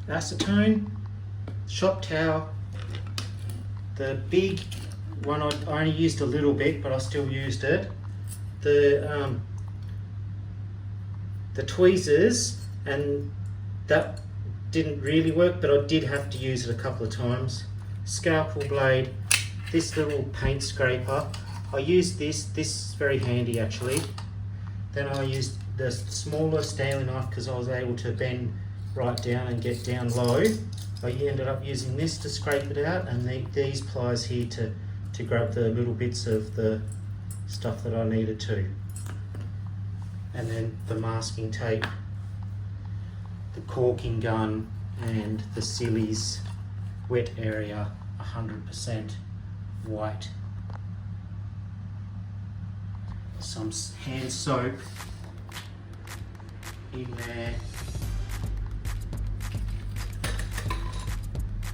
acetone, shop towel. The big one I only used a little bit, but I still used it. The tweezers, and that didn't really work, but I did have to use it a couple of times. Scalpel blade, this little paint scraper. I used this is very handy actually. Then I used the smaller Stanley knife because I was able to bend right down and get down low. I ended up using this to scrape it out, and these pliers here to grab the little bits of the stuff that I needed to. And then the masking tape, the caulking gun, and the Silly's wet area 100% white. Some hand soap in there,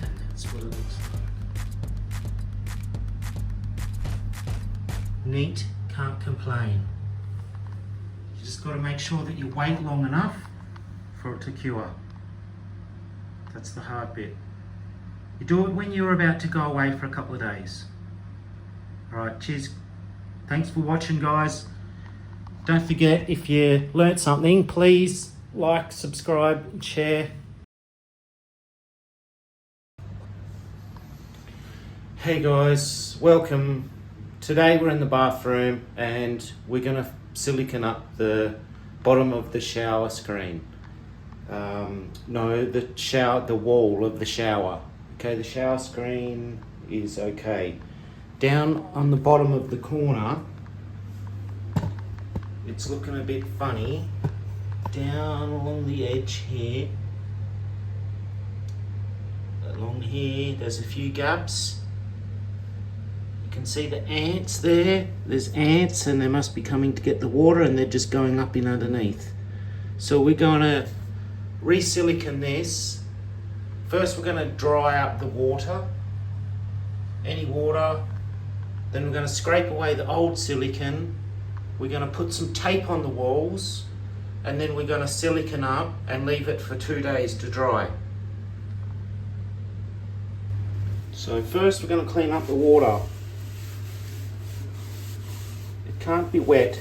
and that's what it looks like. Neat, can't complain. You just got to make sure that you wait long enough for it to cure. That's the hard bit. You do it when you're about to go away for a couple of days. Alright, cheers. Thanks for watching, guys. Don't forget, if you learnt something, please like, subscribe, and share. Hey guys, welcome. Today we're in the bathroom and we're going to silicone up the bottom of the shower screen. No, the wall of the shower. Okay, the shower screen is okay. Down on the bottom of the corner, it's looking a bit funny. Down along the edge here, along here, there's a few gaps. You can see the ants there. There's ants and they must be coming to get the water and they're just going up in underneath. So we're going to re-silicone this. First we're going to dry out the water, any water. Then we're going to scrape away the old silicone. We're going to put some tape on the walls, and then we're going to silicone up and leave it for 2 days to dry. So first we're going to clean up the water. It can't be wet.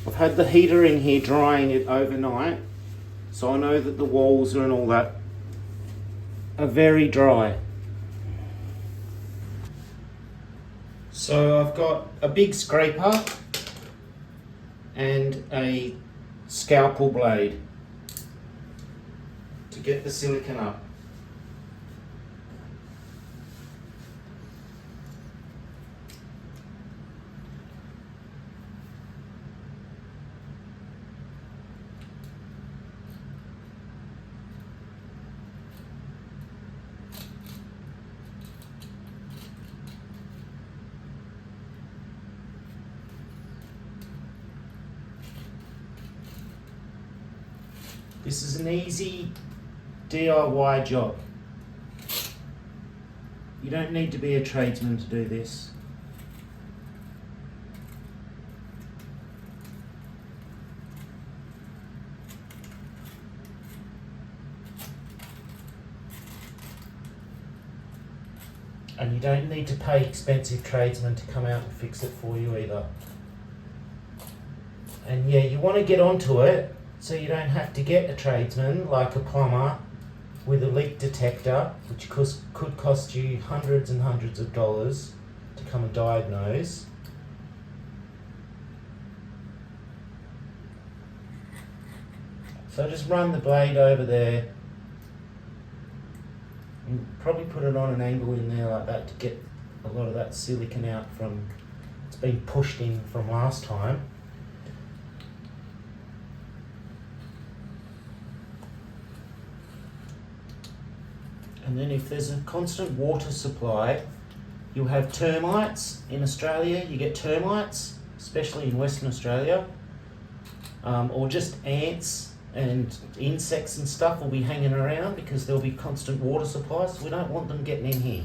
I've had the heater in here drying it overnight, so I know that the walls and all that are very dry. So I've got a big scraper and a scalpel blade to get the silicone up. This is an easy DIY job. You don't need to be a tradesman to do this. And you don't need to pay expensive tradesmen to come out and fix it for you either. And yeah, you want to get onto it so you don't have to get a tradesman like a plumber with a leak detector, which could cost you hundreds and hundreds of dollars to come and diagnose. So just run the blade over there and probably put it on an angle in there like that to get a lot of that silicone out from, it's been pushed in from last time. And then if there's a constant water supply, you'll have termites in Australia. You get termites, especially in Western Australia, or just ants and insects and stuff will be hanging around because there'll be constant water supply, so we don't want them getting in here.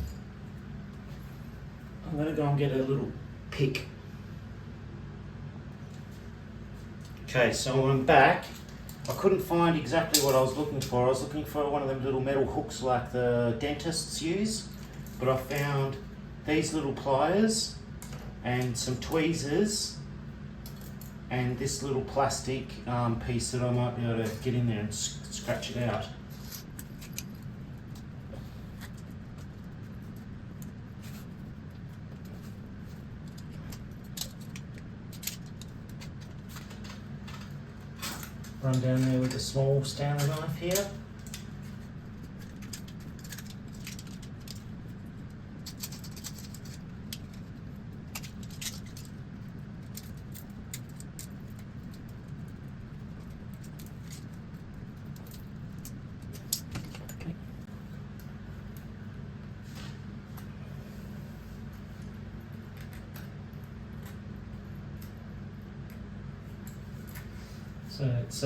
I'm going to go and get a little pick. Okay, so I'm back. I couldn't find exactly what I was looking for. I was looking for one of them little metal hooks like the dentists use, but I found these little pliers and some tweezers and this little plastic piece that I might be able to get in there and scratch it out. Run down there with a small Stanley knife here. Okay. So it's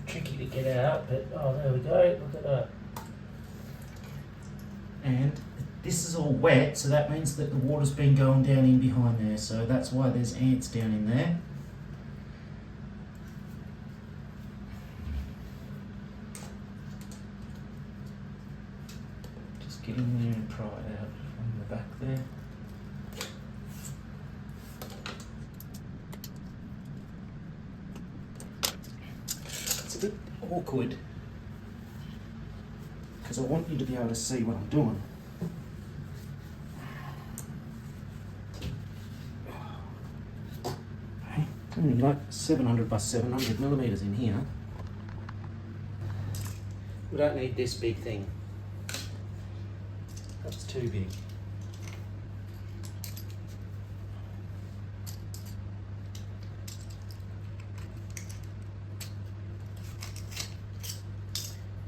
tricky to get out, but oh, there we go, look at that. And this is all wet, so that means that the water's been going down in behind there, so that's why there's ants down in there. Just get in there and pry it out from the back there. It's a bit awkward because I want you to be able to see what I'm doing. Okay, only like 700 by 700 millimeters in here. We don't need this big thing. That's too big.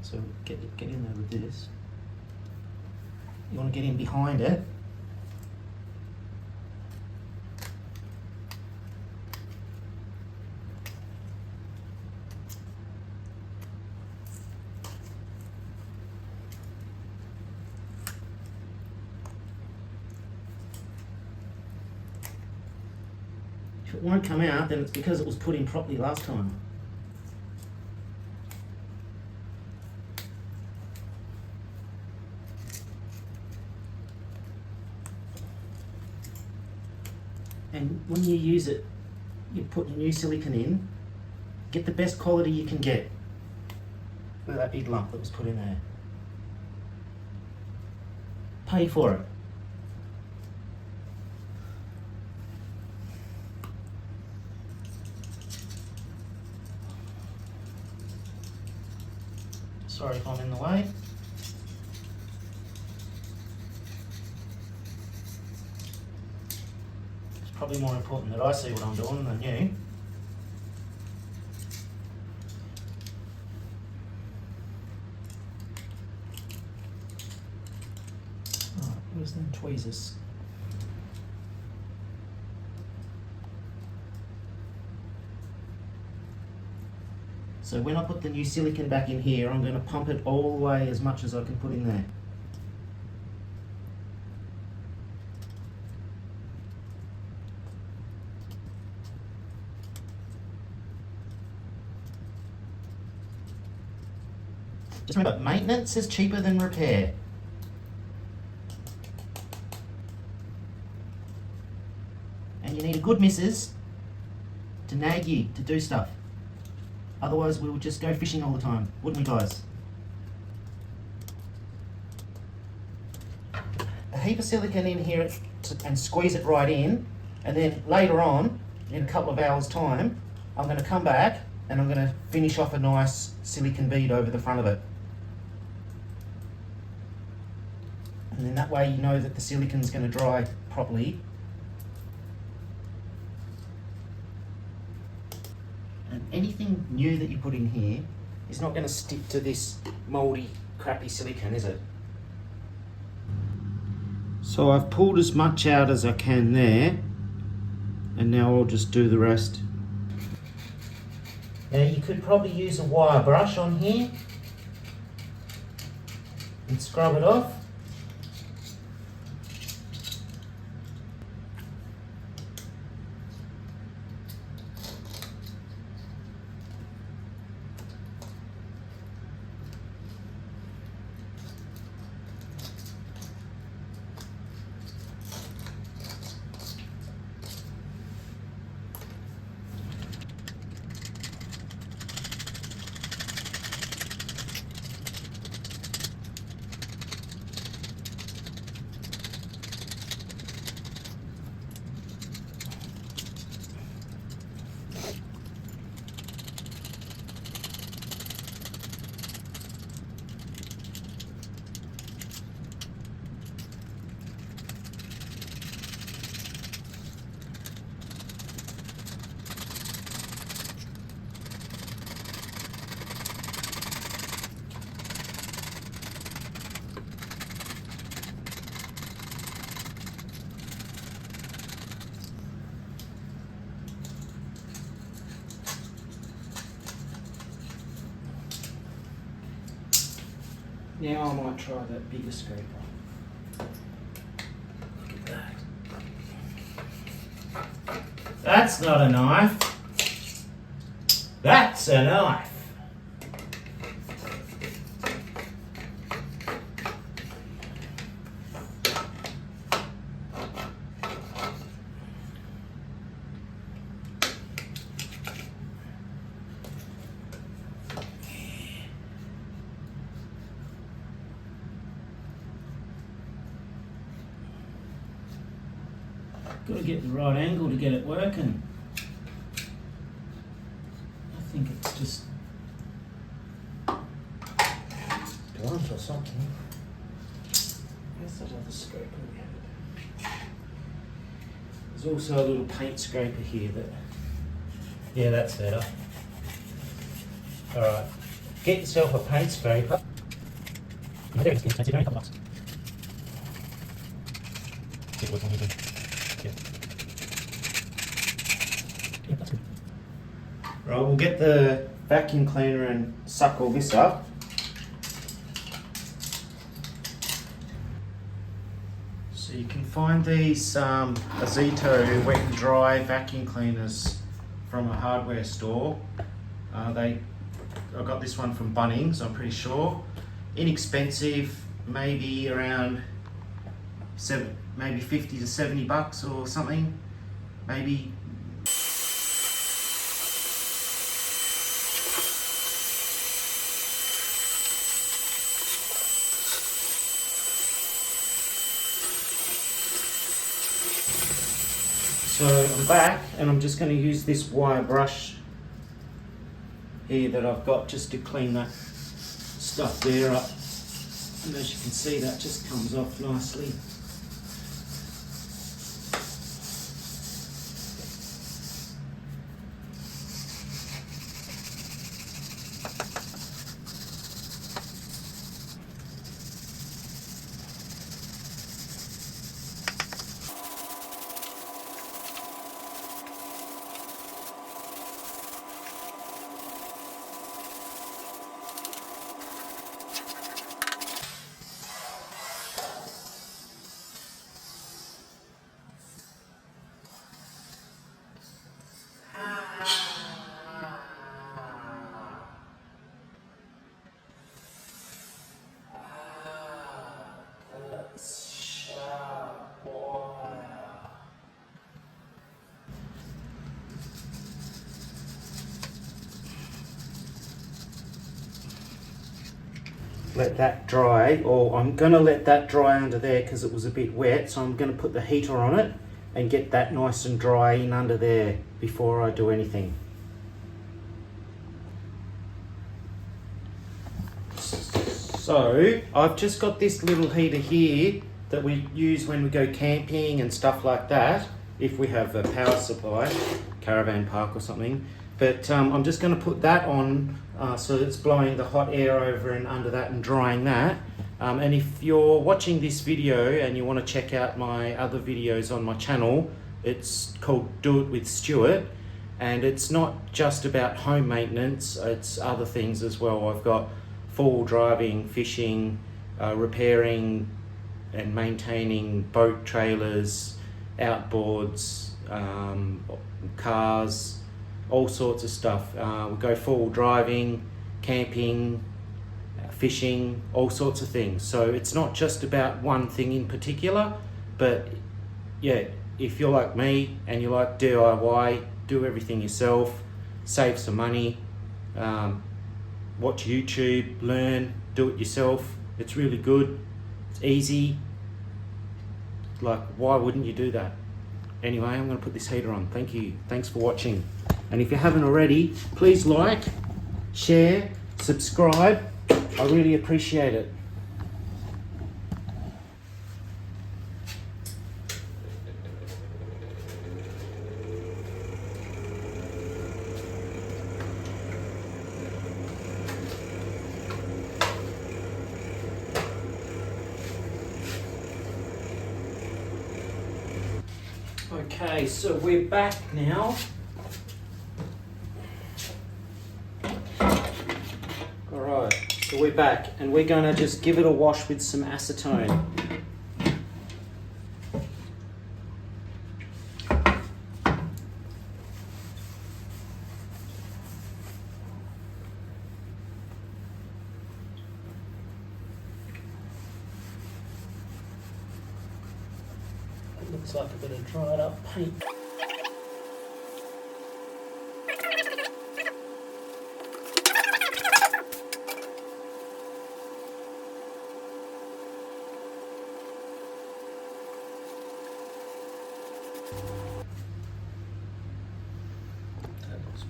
So get in there with this. You want to get in behind it. If it won't come out, then it's because it was put in properly last time. And when you use it, you put your new silicone in, get the best quality you can get. Look at that big lump that was put in there. Pay for it. Sorry if I'm in the way. Probably more important that I see what I'm doing than you. Right, where's them tweezers? So when I put the new silicone back in here, I'm going to pump it all the way as much as I can put in there. Just remember, maintenance is cheaper than repair. And you need a good missus to nag you to do stuff. Otherwise we will just go fishing all the time, wouldn't we guys? A heap of silicone in here and squeeze it right in, and then later on, in a couple of hours time, I'm going to come back and I'm going to finish off a nice silicone bead over the front of it. And then that way you know that the silicone's going to dry properly. And anything new that you put in here is not going to stick to this mouldy, crappy silicone, is it? So I've pulled as much out as I can there, and now I'll just do the rest. Now you could probably use a wire brush on here and scrub it off. Now I might try that bigger scraper. Look at that. That's not a knife. That's a knife. Got to get the right angle to get it working. I think it's just blunt or something. Where's that other scraper we had? There's also a little paint scraper here that, yeah, that's better. Alright, get yourself a paint scraper. There it is, it's only a couple bucks. See what's on here. Yeah, that's good. Right, we'll get the vacuum cleaner and suck all this up. So you can find these Azito wet and dry vacuum cleaners from a hardware store. I got this one from Bunnings, I'm pretty sure. Inexpensive, maybe around maybe 50 to 70 bucks or something, maybe. So I'm back and I'm just going to use this wire brush here that I've got just to clean that stuff there up. And as you can see, that just comes off nicely. Let that dry, or I'm going to let that dry under there because it was a bit wet, so I'm going to put the heater on it and get that nice and dry in under there before I do anything. So I've just got this little heater here that we use when we go camping and stuff like that, if we have a power supply, caravan park or something. But I'm just going to put that on so it's blowing the hot air over and under that and drying that. And if you're watching this video and you want to check out my other videos on my channel, it's called Do It With Stuart. And it's not just about home maintenance, it's other things as well. I've got four-wheel driving, fishing, repairing and maintaining boat trailers, outboards, cars, all sorts of stuff. We go four-wheel driving, camping, fishing, all sorts of things. So it's not just about one thing in particular, but yeah, if you're like me and you like DIY, do everything yourself, save some money, watch YouTube, learn, do it yourself. It's really good, it's easy. Like, why wouldn't you do that? Anyway, I'm going to put this heater on. Thank you. Thanks for watching. And if you haven't already, please like, share, subscribe. I really appreciate it. Okay, so we're back now. Alright, so we're back and we're going to just give it a wash with some acetone. It looks like a bit of dried up paint.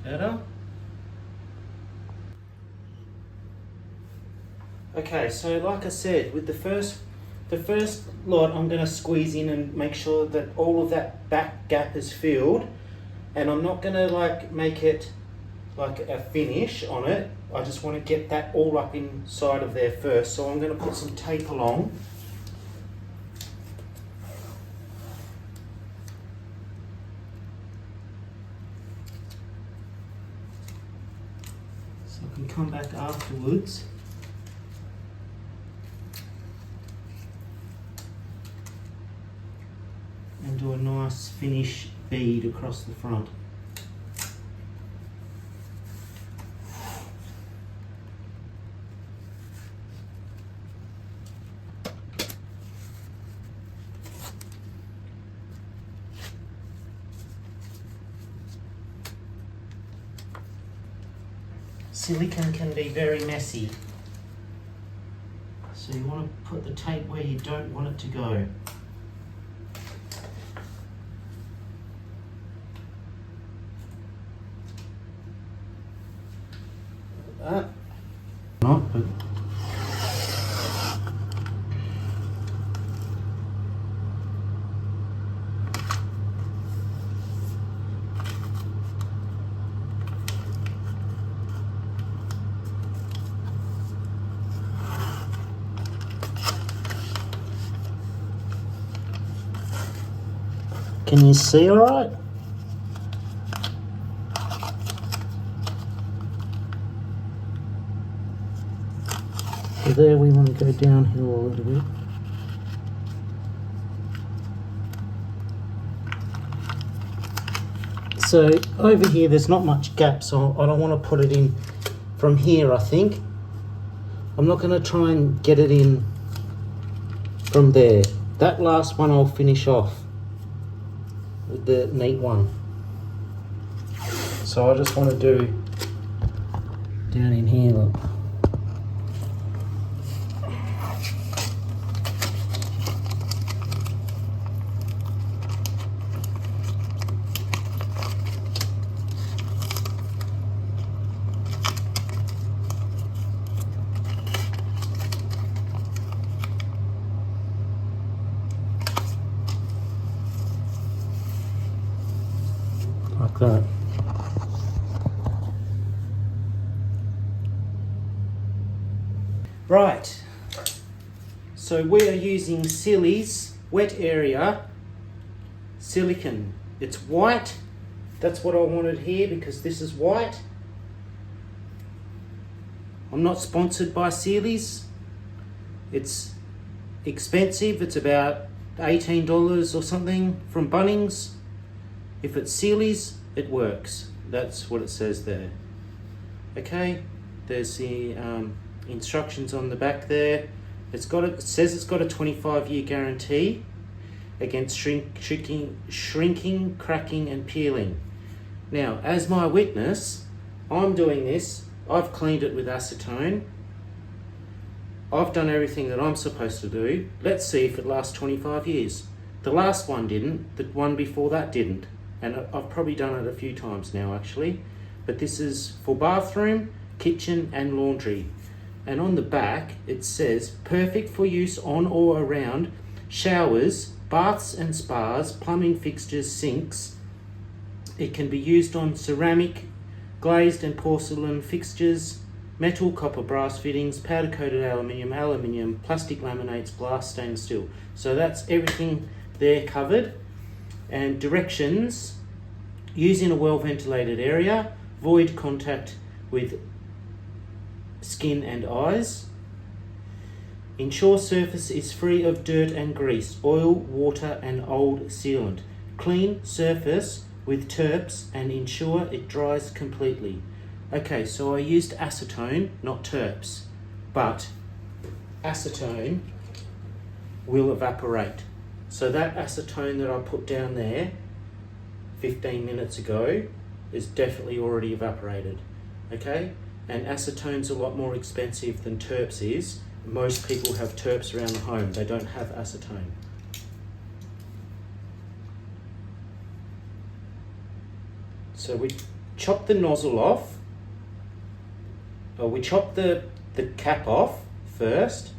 Better. Okay, so like I said, with the first lot, I'm going to squeeze in and make sure that all of that back gap is filled, and I'm not going to like make it like a finish on it. I just want to get that all up inside of there first. So I'm going to put some tape along. I can come back afterwards. And do a nice finish bead across the front. Silicone can be very messy, so you want to put the tape where you don't want it to go. Like that. Not, but can you see all right? So there we want to go downhill a little bit. So over here there's not much gap, so I don't want to put it in from here, I think. I'm not going to try and get it in from there. That last one I'll finish off with the neat one. So I just want to do down in here, look. Like that. Right, so we are using Silly's wet area silicone. It's white, that's what I wanted here because this is white. I'm not sponsored by Sealy's. It's expensive, it's about $18 or something from Bunnings. If it's Sealy's, it works. That's what it says there. Okay, there's the instructions on the back there. It says it's got a 25-year guarantee against shrinking, cracking and peeling. Now, as my witness, I'm doing this. I've cleaned it with acetone. I've done everything that I'm supposed to do. Let's see if it lasts 25 years. The last one didn't, the one before that didn't. And I've probably done it a few times now actually. But this is for bathroom, kitchen and laundry. And on the back it says perfect for use on or around showers, baths and spas, plumbing fixtures, sinks. It can be used on ceramic, glazed and porcelain fixtures, metal, copper, brass fittings, powder coated aluminium, plastic laminates, glass, stainless steel. So that's everything there covered. And directions: use in a well ventilated area, avoid contact with skin and eyes. Ensure surface is free of dirt and grease, oil, water and old sealant. Clean surface with terps and ensure it dries completely. Okay, so I used acetone, not terps, but acetone will evaporate. So that acetone that I put down there 15 minutes ago is definitely already evaporated. Okay, and acetone's a lot more expensive than terps is. Most people have terps around the home, they don't have acetone. So we chop the nozzle off, or we chop the cap off first,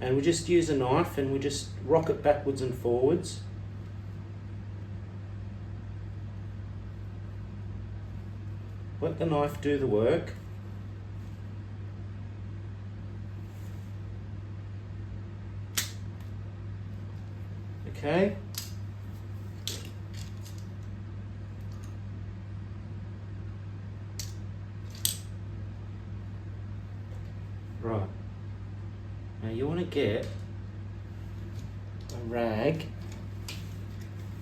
and we just use a knife and we just rock it backwards and forwards. Let the knife do the work. Okay. Right. Now you want to get a rag,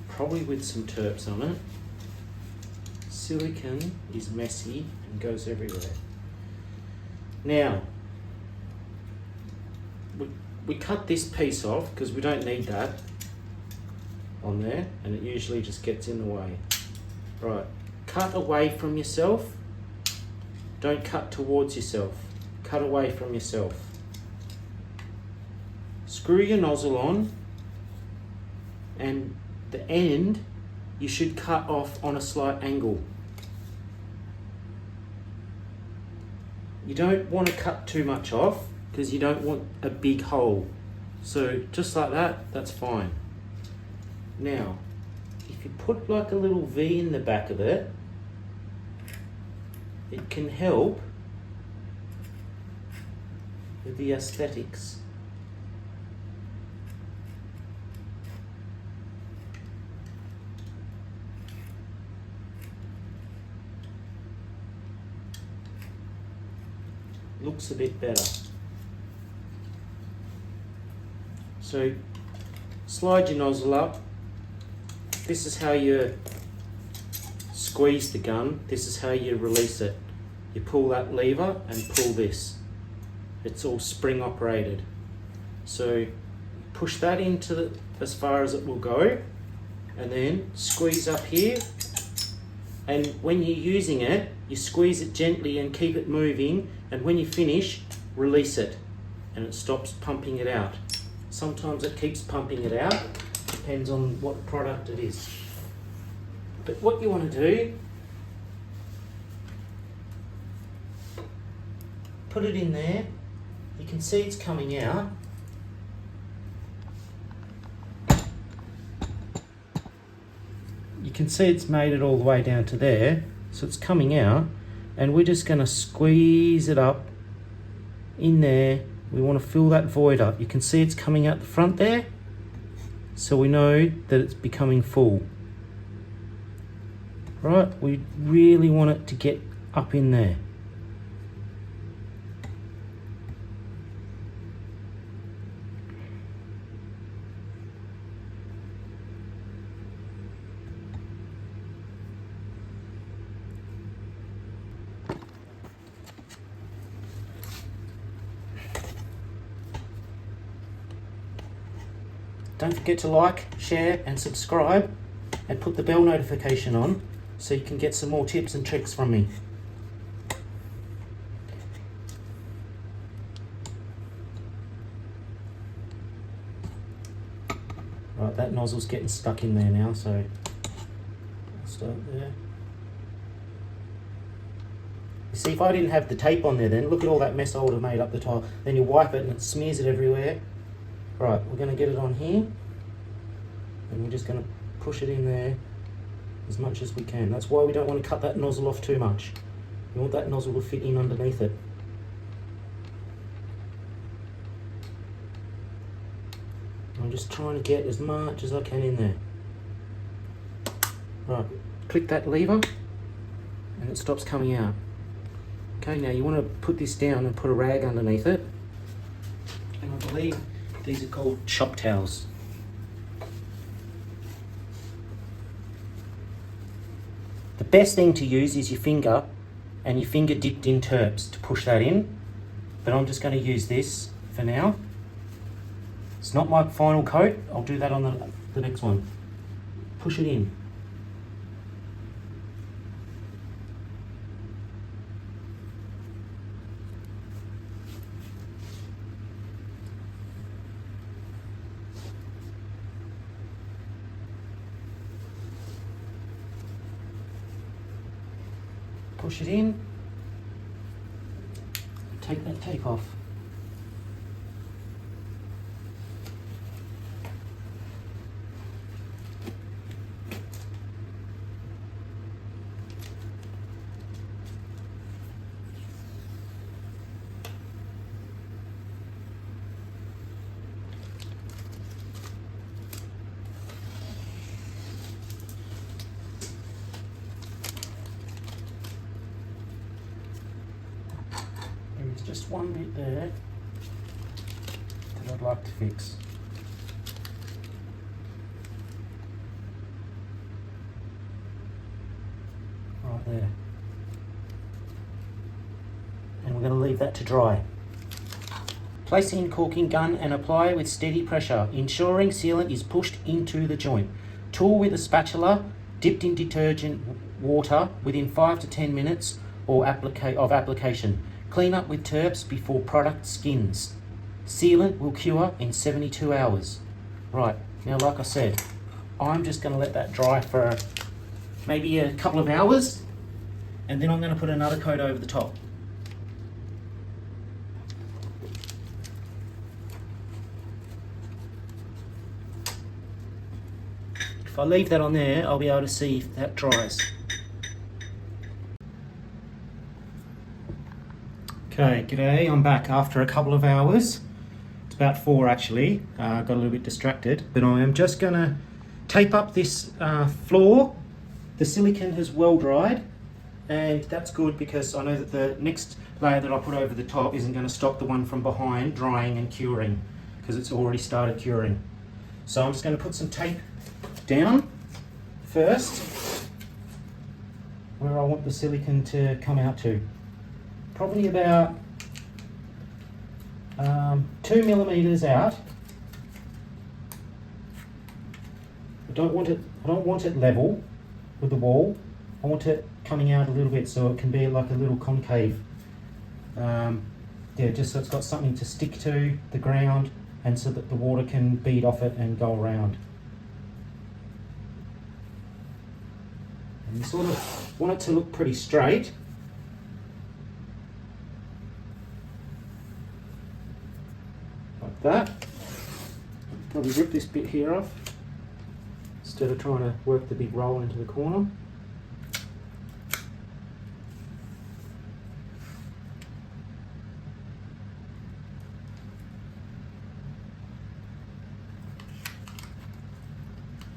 probably with some terps on it. Silicone is messy and goes everywhere. Now, we cut this piece off because we don't need that on there, and it usually just gets in the way. Right, cut away from yourself. Don't cut towards yourself. Cut away from yourself. Screw your nozzle on, and the end you should cut off on a slight angle. You don't want to cut too much off because you don't want a big hole. So just like that, that's fine. Now, if you put like a little V in the back of it, it can help with the aesthetics. Looks a bit better. So slide your nozzle up. This is how you squeeze the gun. This is how you release it. You pull that lever and pull this. It's all spring operated. So push that into as far as it will go, and then squeeze up here. And when you're using it, you squeeze it gently and keep it moving, and when you finish, release it and it stops pumping it out. Sometimes it keeps pumping it out, depends on what product it is. But what you want to do, put it in there. You can see it's coming out. You can see it's made it all the way down to there, so it's coming out, and we're just going to squeeze it up in there. We want to fill that void up. You can see it's coming out the front there, so we know that it's becoming full. Right, we really want it to get up in there. Don't forget to like, share and subscribe, and put the bell notification on so you can get some more tips and tricks from me. Right, that nozzle's getting stuck in there now, so I'll start there. You see, if I didn't have the tape on there, then look at all that mess I would have made up the tile. Then you wipe it and it smears it everywhere. Right, we're going to get it on here, and we're just going to push it in there as much as we can. That's why we don't want to cut that nozzle off too much. We want that nozzle to fit in underneath it. I'm just trying to get as much as I can in there. Right, click that lever and it stops coming out. Okay, now you want to put this down and put a rag underneath it. And I believe these are called shop towels. The best thing to use is your finger, and your finger dipped in terps to push that in. But I'm just going to use this for now. It's not my final coat. I'll do that on the next one. Push it in. Push it in. Take that tape off. There's just one bit there that I'd like to fix. Right there. And we're going to leave that to dry. Place the corking gun and apply with steady pressure, ensuring sealant is pushed into the joint. Tool with a spatula dipped in detergent water within 5 to 10 minutes of application. Clean up with terps before product skins. Sealant will cure in 72 hours. Right, now like I said, I'm just going to let that dry for maybe a couple of hours, and then I'm going to put another coat over the top. If I leave that on there, I'll be able to see if that dries. Okay, g'day, I'm back after a couple of hours. It's about 4 actually. Got a little bit distracted, but I am just going to tape up this floor. The silicone has well dried, and that's good because I know that the next layer that I put over the top isn't going to stop the one from behind drying and curing, because it's already started curing. So I'm just going to put some tape down first where I want the silicone to come out to. Probably about 2 millimeters out. I don't want it level with the wall. I want it coming out a little bit so it can be like a little concave. Yeah, just so it's got something to stick to the ground, and so that the water can bead off it and go around. And you sort of want it to look pretty straight. Like that. Probably rip this bit here off instead of trying to work the big roll into the corner.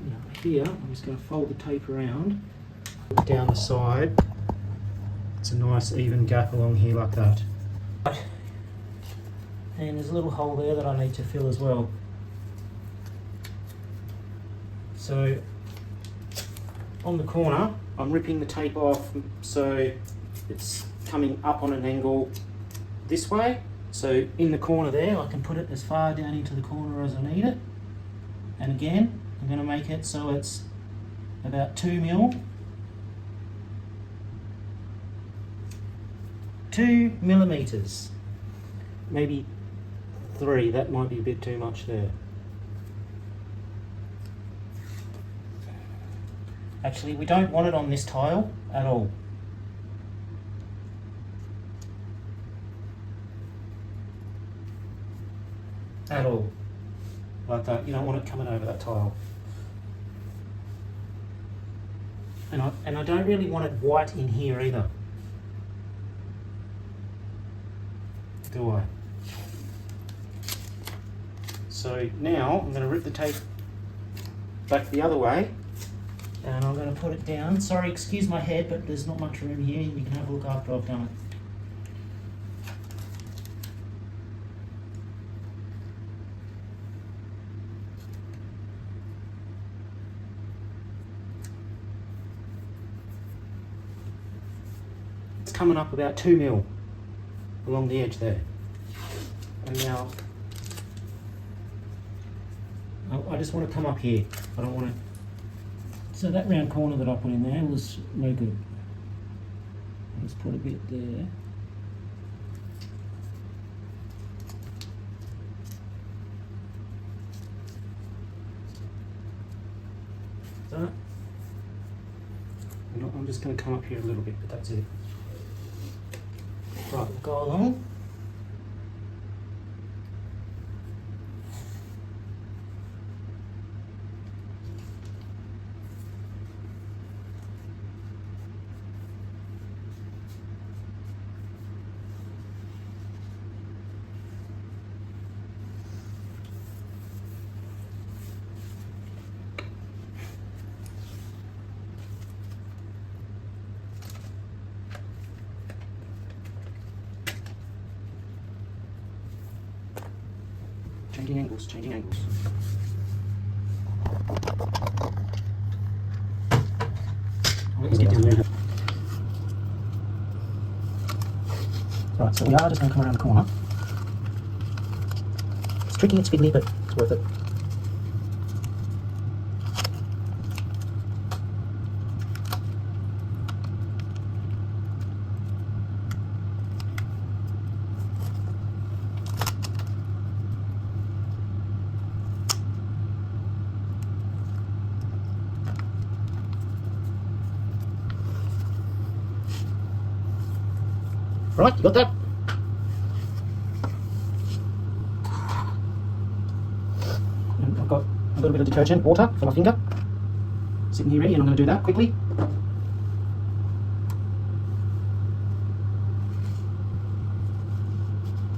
Now here, I'm just going to fold the tape around, down the side. It's a nice even gap along here like that. And there's a little hole there that I need to fill as well. So on the corner, I'm ripping the tape off so it's coming up on an angle this way. So in the corner there, I can put it as far down into the corner as I need it. And again, I'm going to make it so it's about 2 mil. 2 millimeters. Maybe 3, that might be a bit too much there. Actually, we don't want it on this tile at all. At all. Like that, you don't want it coming over that tile. And I don't really want it white in here either. Do I? So now I'm going to rip the tape back the other way, and I'm going to put it down. Sorry, excuse my head, but there's not much room here. You can have a look after I've done it. that's coming up about 2 mil along the edge there. And now I just want to come up here. I don't want to. So that round corner that I put in there was no good. Let's put a bit there. So I'm just going to come up here a little bit, but that's it. Right, we'll go along. Changing angles, changing angles. Let's get down there. Right, so we are just going to come around the corner. It's tricky, it's fiddly, but it's worth it. Right, you got that? And I've got a little bit of detergent, water for my finger. Sitting here ready, and I'm going to do that quickly.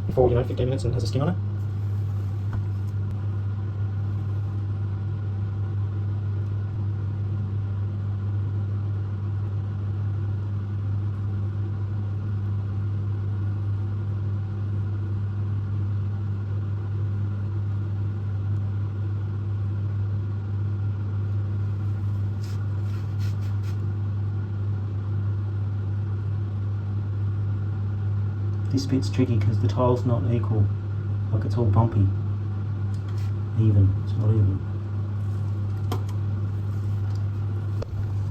Before, 15 minutes and it has a skin on it. This bit's tricky because the tile's not equal, like it's all bumpy. Even, it's not even.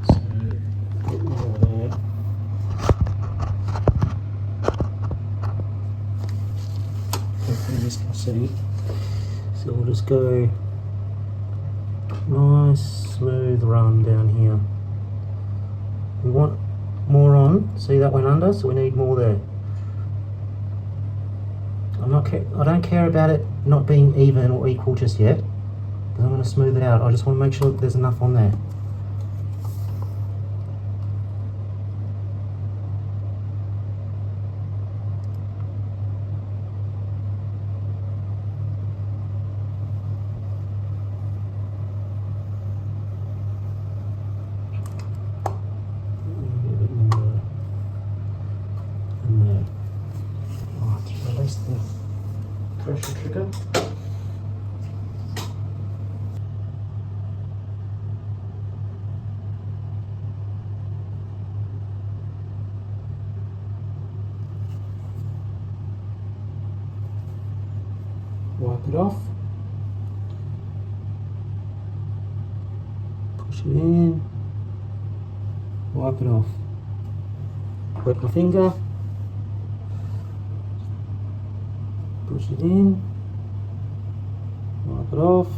So, a bit more there. Hopefully this can see. So we'll just go nice smooth run down here. We want more on, see that went under, so we need more there. I don't care about it not being even or equal just yet, because I'm going to smooth it out. I just want to make sure that there's enough on there. Release the pressure trigger. Wipe it off. Push it in. Wipe it off. Wet my finger. Push it in, wipe it off.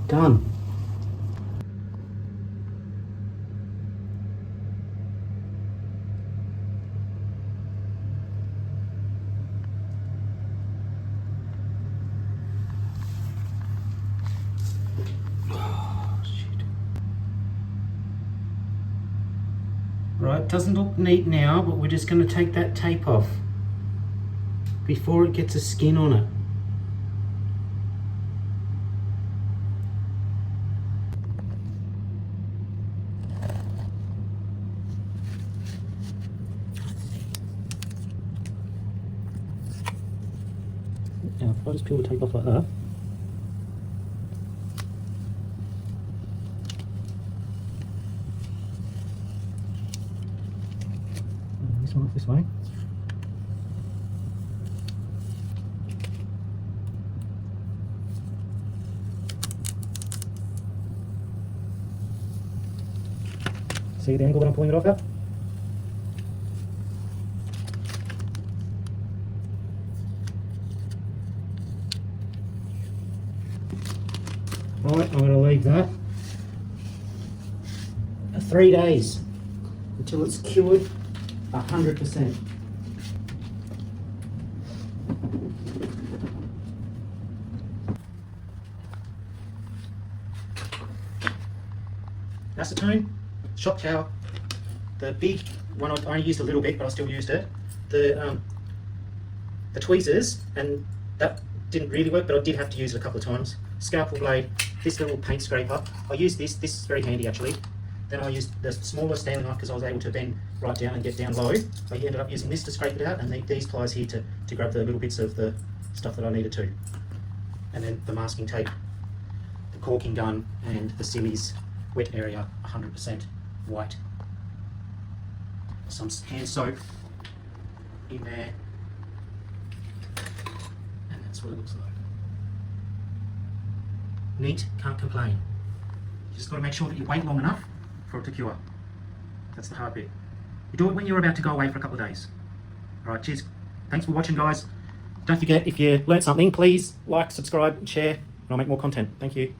Done. Right, doesn't look neat now, but we're just going to take that tape off before it gets a skin on it. Now if I just peel the tape off like that, one off this way. See the angle that I'm pulling it off at? Right, I'm going to leave that 3 days until it's cured 100%. Acetone, shock towel, the big one I only used a little bit, but I still used it. The tweezers, and that didn't really work, but I did have to use it a couple of times. Scalpel blade, this little paint scraper. I used this is very handy actually. Then I used the smaller Stanley knife because I was able to bend right down and get down low. I ended up using this to scrape it out, and these pliers here to grab the little bits of the stuff that I needed to. And then the masking tape, the caulking gun, and the sillies wet area 100% white. Some hand soap in there, and that's what it looks like. Neat, can't complain. You just got to make sure that you wait long enough for it to cure. That's the hard bit. You do it when you're about to go away for a couple of days. Alright, cheers. Thanks for watching, guys. Don't forget, if you learnt something, please like, subscribe, and share, and I'll make more content. Thank you.